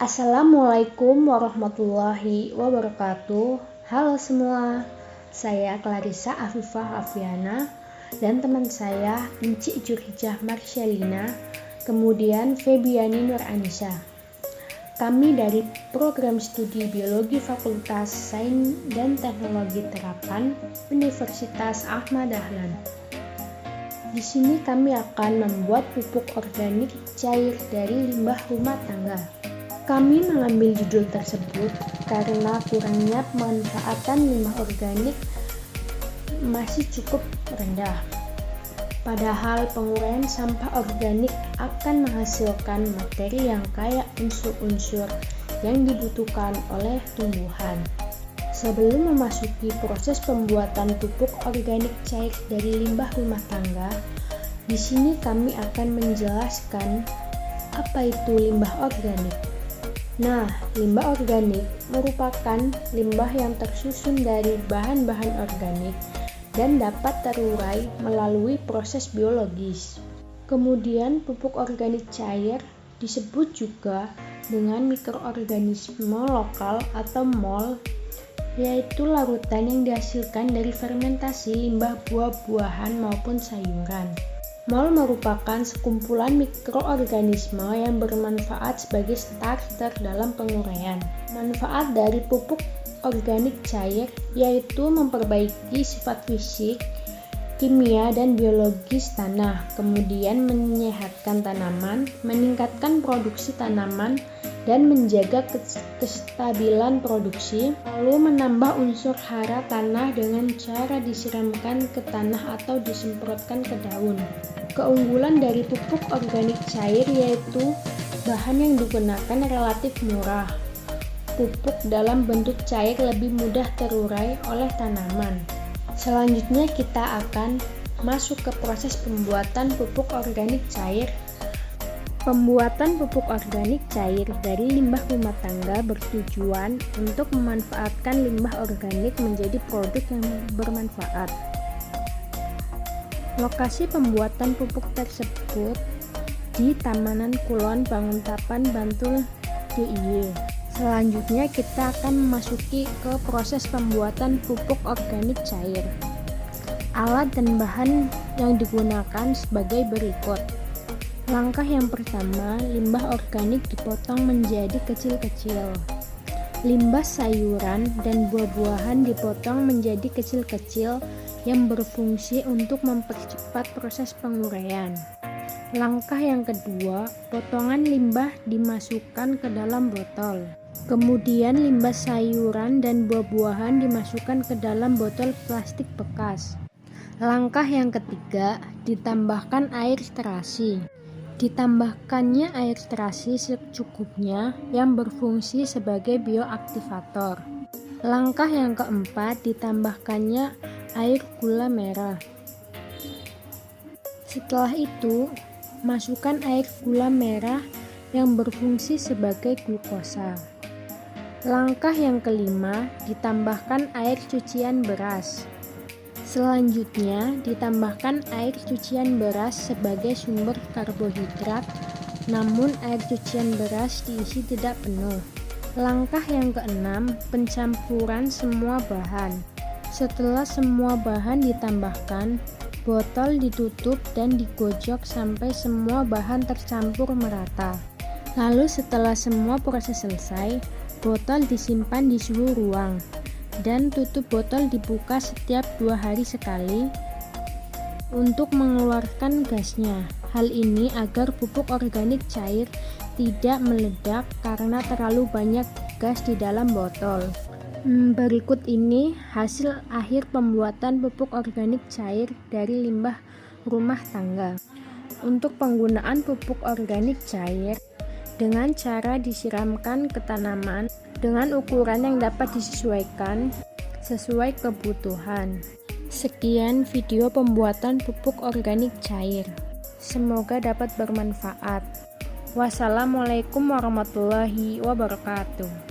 Assalamualaikum warahmatullahi wabarakatuh. Halo semua, saya Clarissa Afifah Afiana dan teman saya Encik Jurhijah Marsyalina, kemudian Febiani Nur Anissa. Kami dari Program Studi Biologi Fakultas Sains dan Teknologi Terapan Universitas Ahmad Dahlan. Di sini kami akan membuat pupuk organik cair dari limbah rumah tangga. Kami mengambil judul tersebut karena kurangnya pemanfaatan limbah organik masih cukup rendah. Padahal penguraian sampah organik akan menghasilkan materi yang kaya unsur-unsur yang dibutuhkan oleh tumbuhan. Sebelum memasuki proses pembuatan pupuk organik cair dari limbah rumah tangga, di sini kami akan menjelaskan apa itu limbah organik. Nah, limbah organik merupakan limbah yang tersusun dari bahan-bahan organik dan dapat terurai melalui proses biologis. Kemudian pupuk organik cair disebut juga dengan mikroorganisme lokal atau MOL, yaitu larutan yang dihasilkan dari fermentasi limbah buah-buahan maupun sayuran. MOL merupakan sekumpulan mikroorganisme yang bermanfaat sebagai starter dalam penguraian. Manfaat dari pupuk organik cair yaitu memperbaiki sifat fisik, kimia, dan biologis tanah, kemudian menyehatkan tanaman, meningkatkan produksi tanaman, dan menjaga kestabilan produksi, lalu menambah unsur hara tanah dengan cara disiramkan ke tanah atau disemprotkan ke daun. Keunggulan dari pupuk organik cair yaitu bahan yang digunakan relatif murah. Pupuk dalam bentuk cair lebih mudah terurai oleh tanaman. Selanjutnya kita akan masuk ke proses pembuatan pupuk organik cair. Pembuatan pupuk organik cair dari limbah rumah tangga bertujuan untuk memanfaatkan limbah organik menjadi produk yang bermanfaat. Lokasi pembuatan pupuk tersebut di Tamanan Kulon Banguntapan, Bantul, DIY. Selanjutnya kita akan memasuki ke proses pembuatan pupuk organik cair. Alat dan bahan yang digunakan sebagai berikut. Langkah yang pertama, limbah organik dipotong menjadi kecil-kecil. Limbah sayuran dan buah-buahan dipotong menjadi kecil-kecil yang berfungsi untuk mempercepat proses penguraian. Langkah yang kedua, potongan limbah dimasukkan ke dalam botol. Kemudian limbah sayuran dan buah-buahan dimasukkan ke dalam botol plastik bekas. Langkah yang ketiga, ditambahkan air terasi. Ditambahkannya air terasi secukupnya yang berfungsi sebagai bioaktivator. Langkah yang keempat, ditambahkannya air gula merah. Setelah itu, masukkan air gula merah yang berfungsi sebagai glukosa. Langkah yang kelima, ditambahkan air cucian beras. Selanjutnya, ditambahkan air cucian beras sebagai sumber karbohidrat, namun air cucian beras diisi tidak penuh. Langkah yang keenam, pencampuran semua bahan. Setelah semua bahan ditambahkan, botol ditutup dan digojok sampai semua bahan tercampur merata. Lalu setelah semua proses selesai, botol disimpan di suhu ruang. Dan tutup botol dibuka setiap 2 hari sekali untuk mengeluarkan gasnya. Hal ini agar pupuk organik cair tidak meledak karena terlalu banyak gas di dalam botol. Berikut ini hasil akhir pembuatan pupuk organik cair dari limbah rumah tangga. Untuk penggunaan pupuk organik cair dengan cara disiramkan ke tanaman dengan ukuran yang dapat disesuaikan sesuai kebutuhan. Sekian video pembuatan pupuk organik cair. Semoga dapat bermanfaat. Wassalamualaikum warahmatullahi wabarakatuh.